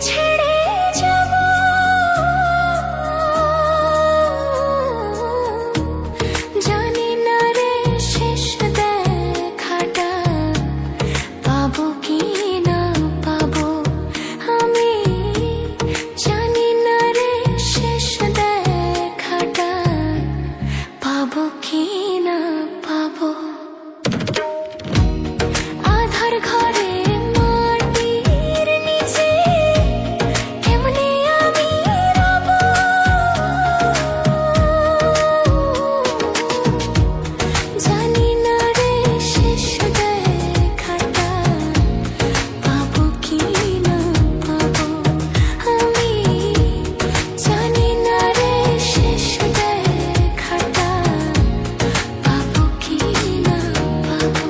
ছেড়ে যাব জানি না রে শেষ দেখাটা পাবো কি না পাবো আমি জানি না রে শেষ দেখাটা পাবো কি না পাবো আধার ঘরে মাটির নিচে কেমনে আমি রব জানি না রে শেষ দেখাটা পাবো কি না পাবো আমি জানি না রে শেষ দেখাটা পাবো কি না পাবো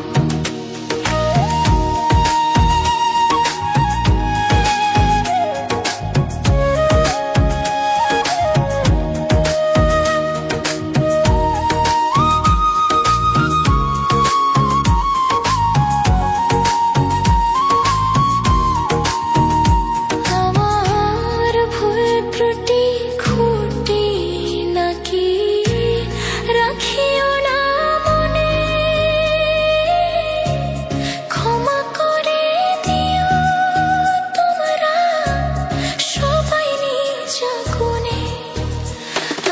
আমার ভুল ত্রুটি খুঁটি নাকি রাখিও না মনে ক্ষমা করে দিও তোমরা সবাই নিজ গুণে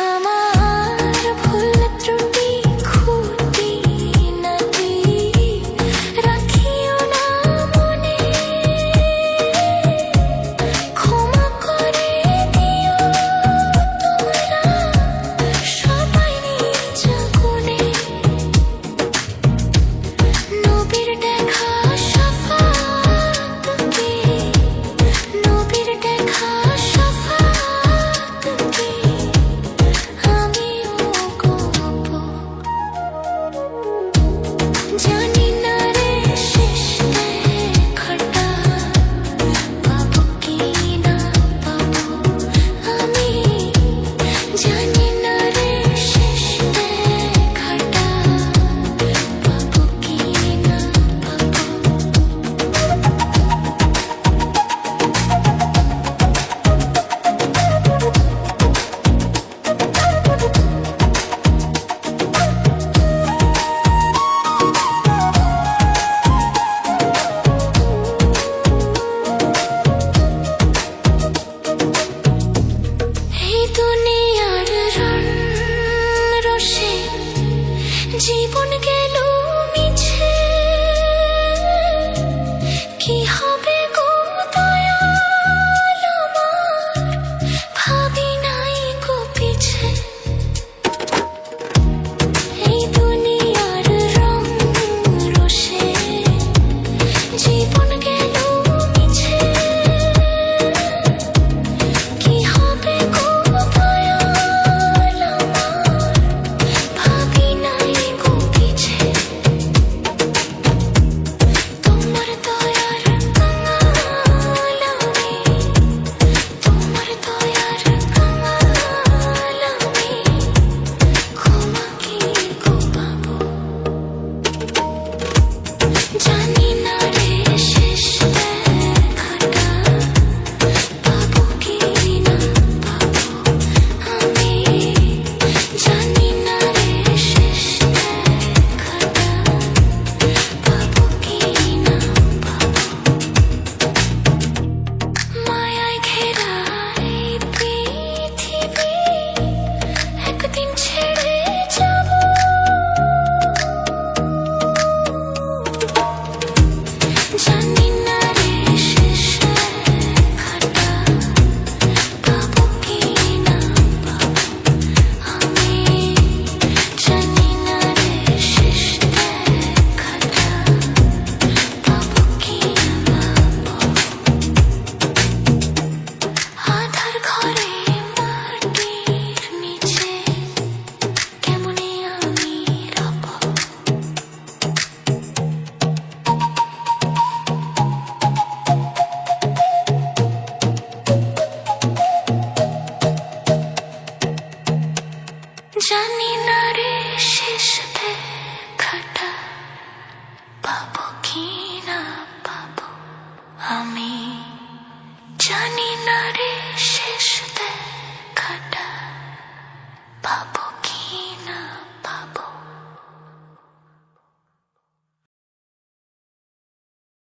আমার ভুল ত্রুটি খুঁটি নাকি রাখিও না মনে ক্ষমা করে দিও তোমরা সবাই নিজ গুণে নবীর দেখা শাফাআতকে নবীর দেখা শাফাআতকে আমিও গপ জানি না রে শেষ দেখাটা পাবো কি না পাবো আমি জানি না রে শেষ দেখাটা পাবো কি না পাবো এই দুনিয়ার রণ রসে জীবন গেল মিছে কি হবে গো দয়াল আমার ভাবি নাই গো পিছে এই দুনিয়ার রং রসে জীবন গেল মিছে কি হবে গো দয়াল আমার ভাবি নাই গো পিছে তোমার দয়ার কাঙাল আমি তোমার দয়ার কাঙাল আমি ক্ষমা কি গো পাবো জানি না রে শেষ দেখাটা পাবো কি না পাবো আমি জানি না রে শেষ দেখাটা পাবো কি না পাবো মায়ায় ঘেরা এই পৃথিবী একদিন ছেড়ে যাব জানি না রে শেষ দেখাটা পাবো কি না পাবো আমি জানি না রে শেষ দেখাটা পাবো কি না পাবো আধার ঘরে মাটির নিচে কেমনে আমি রব জানি না রে শেষ দেখাটা পাবো কি না পাবো আমি জানি না রে শেষ